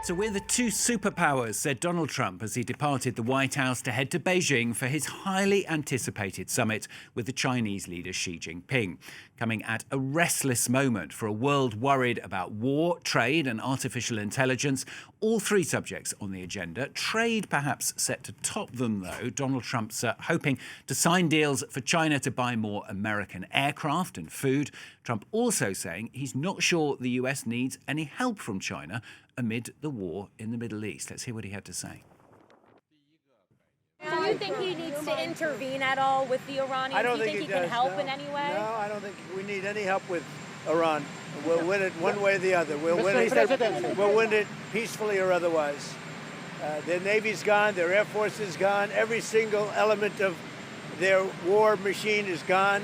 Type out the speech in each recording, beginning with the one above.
So we're the two superpowers, said Donald Trump as he departed the White House to head to Beijing for his highly anticipated summit with the Chinese leader Xi Jinping, coming at a restless moment for a world worried about war, trade and artificial intelligence. All three subjects on the agenda. Trade perhaps set to top them, though. Donald Trump's hoping to sign deals for China to buy more American aircraft and food. Trump also saying he's not sure the US needs any help from China amid the war in the Middle East. Let's hear what he had to say. Do you think he needs to intervene at all with the Iranians? I don't Do you think he can help in any way? No, I don't think we need any help with Iran. We'll win it one way or the other. We'll win it peacefully or otherwise. Their Navy's gone, their Air Force is gone, every single element of their war machine is gone.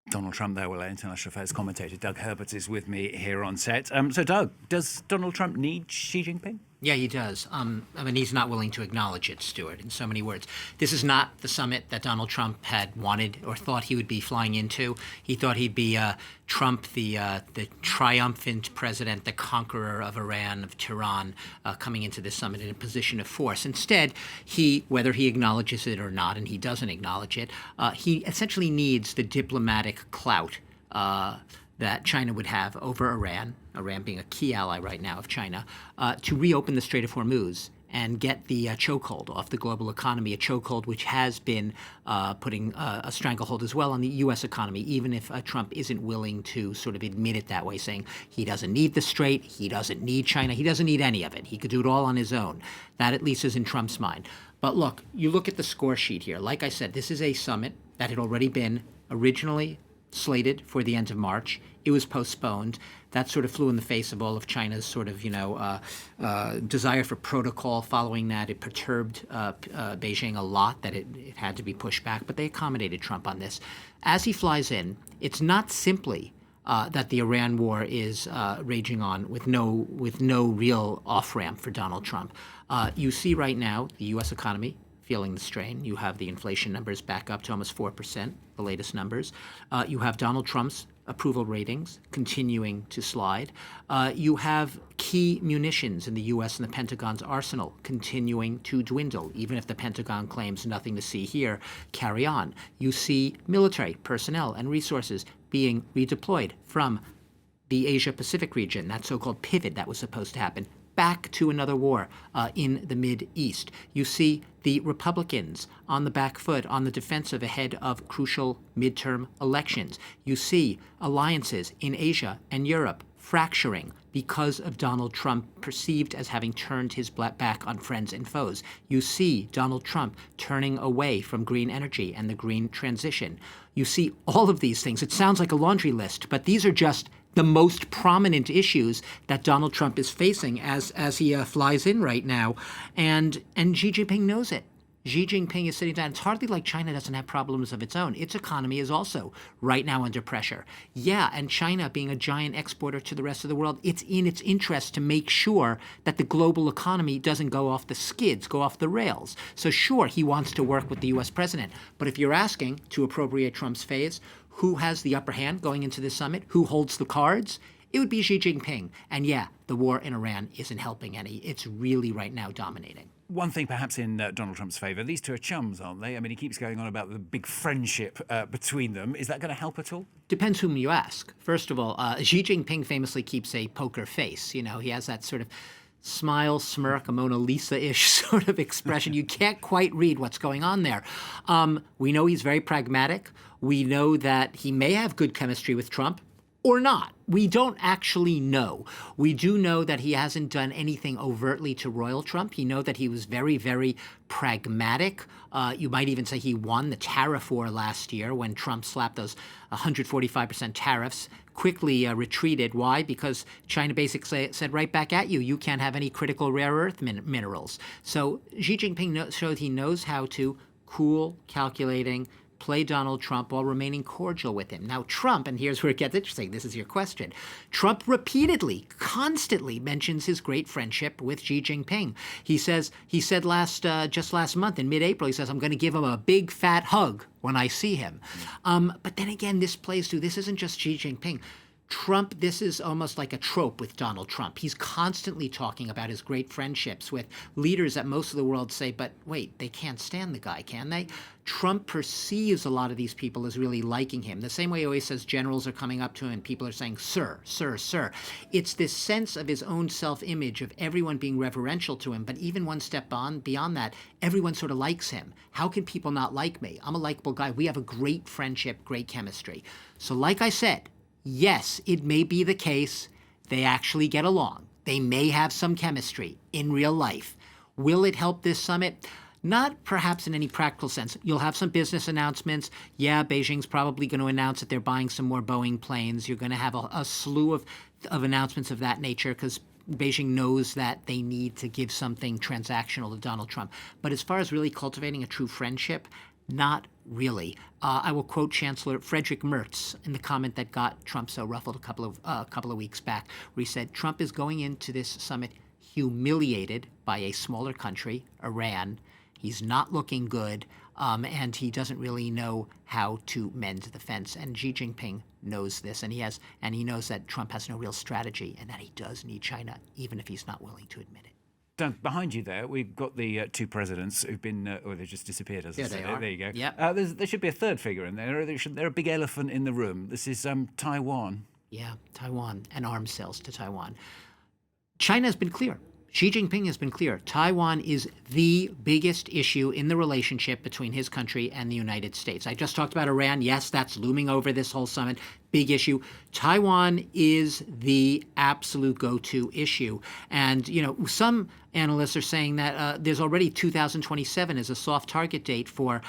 Donald Trump there, well, international affairs commentator Doug Herbert is with me here on set. So, Doug, does Donald Trump need Xi Jinping? Yeah, he does. I mean, he's not willing to acknowledge it, Stuart, in so many words. This is not the summit that Donald Trump had wanted or thought he would be flying into. He thought he'd be Trump, the triumphant president, the conqueror of Iran, of Tehran, coming into this summit in a position of force. Instead, whether he acknowledges it or not, and he doesn't acknowledge it, he essentially needs the diplomatic clout that China would have over Iran being a key ally right now of China, to reopen the Strait of Hormuz and get the chokehold off the global economy, a chokehold which has been putting a stranglehold as well on the U.S. economy, even if Trump isn't willing to sort of admit it that way, saying he doesn't need the Strait, he doesn't need China, he doesn't need any of it. He could do it all on his own. That at least is in Trump's mind. But look, you look at the score sheet here. Like I said, this is a summit that had already been originally slated for the end of March. It was postponed. That sort of flew in the face of all of China's sort of, desire for protocol. Following that, it perturbed Beijing a lot that it had to be pushed back, but they accommodated Trump on this. As he flies in, it's not simply that the Iran war is raging on with no real off-ramp for Donald Trump. You see right now the U.S. economy feeling the strain. You have the inflation numbers back up to almost 4%, the latest numbers. You have Donald Trump's approval ratings continuing to slide. You have key munitions in the U.S. and the Pentagon's arsenal continuing to dwindle, even if the Pentagon claims nothing to see here, carry on. You see military personnel and resources being redeployed from the Asia-Pacific region, that so-called pivot that was supposed to happen, back to another war in the Mid-East. You see the Republicans on the back foot, on the defensive ahead of crucial midterm elections. You see alliances in Asia and Europe fracturing because of Donald Trump perceived as having turned his back on friends and foes. You see Donald Trump turning away from green energy and the green transition. You see all of these things. It sounds like a laundry list, but these are just the most prominent issues that Donald Trump is facing as he flies in right now. And Xi Jinping knows it. Xi Jinping is sitting down. It's hardly like China doesn't have problems of its own. Its economy is also right now under pressure. Yeah, and China being a giant exporter to the rest of the world, it's in its interest to make sure that the global economy doesn't go off the skids, go off the rails. So sure, he wants to work with the U.S. president. But if you're asking, to appropriate Trump's phrase, who has the upper hand going into this summit? Who holds the cards? It would be Xi Jinping. And yeah, the war in Iran isn't helping any. It's really right now dominating. One thing perhaps in Donald Trump's favour, these two are chums, aren't they? I mean, he keeps going on about the big friendship between them. Is that going to help at all? Depends whom you ask. First of all, Xi Jinping famously keeps a poker face. You know, he has that sort of smile, smirk, a Mona Lisa-ish sort of expression. You can't quite read what's going on there. We know he's very pragmatic. We know that he may have good chemistry with Trump or not. We don't actually know. We do know that he hasn't done anything overtly to royal Trump. You know that he was very, very pragmatic. You might even say he won the tariff war last year when Trump slapped those 145% tariffs, quickly retreated. Why? Because China basically said right back at you, you can't have any critical rare earth minerals. So Xi Jinping showed he knows how to cool, calculating, play Donald Trump while remaining cordial with him. Now, Trump, and here's where it gets interesting, this is your question, Trump repeatedly, constantly mentions his great friendship with Xi Jinping. He said just last month in mid-April, he says, I'm going to give him a big fat hug when I see him. But then again, this plays to, this isn't just Xi Jinping. Trump, this is almost like a trope with Donald Trump. He's constantly talking about his great friendships with leaders that most of the world say, but wait, they can't stand the guy, can they? Trump perceives a lot of these people as really liking him. The same way he always says generals are coming up to him and people are saying, sir, sir, sir. It's this sense of his own self-image of everyone being reverential to him, but even one step beyond that, everyone sort of likes him. How can people not like me? I'm a likable guy. We have a great friendship, great chemistry. So like I said, yes, it may be the case they actually get along. They may have some chemistry in real life. Will it help this summit? Not perhaps in any practical sense. You'll have some business announcements. Yeah, Beijing's probably going to announce that they're buying some more Boeing planes. You're going to have a slew of announcements of that nature because Beijing knows that they need to give something transactional to Donald Trump. But as far as really cultivating a true friendship, not really. I will quote Chancellor Friedrich Merz in the comment that got Trump so ruffled a couple of weeks back, where he said Trump is going into this summit humiliated by a smaller country, Iran. He's not looking good, and he doesn't really know how to mend the fence. And Xi Jinping knows this, and he knows that Trump has no real strategy, and that he does need China, even if he's not willing to admit it. Down behind you there, we've got the two presidents who've been, they've just disappeared, as I said. They are. There you go. Yep. There should be a third figure in there. They're a big elephant in the room. This is Taiwan. Yeah, Taiwan, and arms sales to Taiwan. China has been clear. Xi Jinping has been clear. Taiwan is the biggest issue in the relationship between his country and the United States. I just talked about Iran. Yes, that's looming over this whole summit. Big issue. Taiwan is the absolute go-to issue. And, some analysts are saying that there's already 2027 as a soft target date for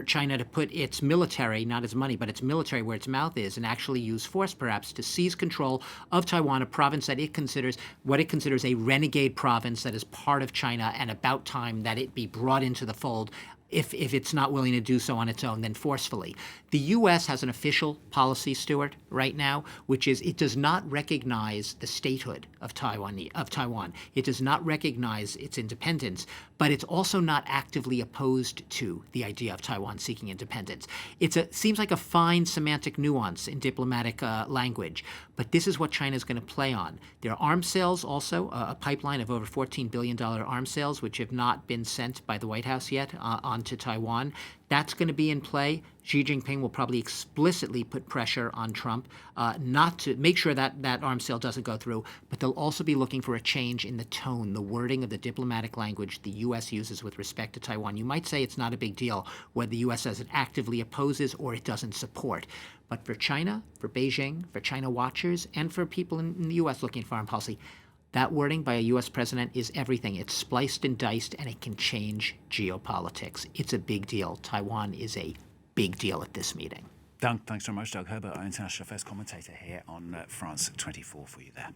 China to put its military, not its money, but its military where its mouth is, and actually use force perhaps to seize control of Taiwan, a province that it considers a renegade province that is part of China, and about time that it be brought into the fold. If it's not willing to do so on its own, then forcefully. The U.S. has an official policy, Stuart, right now, which is it does not recognize the statehood of Taiwan. It does not recognize its independence, but it's also not actively opposed to the idea of Taiwan seeking independence. Seems like a fine semantic nuance in diplomatic language, but this is what China is going to play on. There are arms sales also, a pipeline of over $14 billion arms sales, which have not been sent by the White House yet onto Taiwan. That's going to be in play. Xi Jinping will probably explicitly put pressure on Trump not to make sure that arms sale doesn't go through, but they'll also be looking for a change in the tone, the wording of the diplomatic language the U.S. uses with respect to Taiwan. You might say it's not a big deal whether the U.S. says it actively opposes or it doesn't support. But for China, for Beijing, for China watchers, and for people in the U.S. looking at foreign policy, that wording by a U.S. president is everything. It's spliced and diced, and it can change geopolitics. It's a big deal. Taiwan is a big deal at this meeting. Doug, thanks so much. Doug Herbert, our international affairs commentator here on France 24 for you there.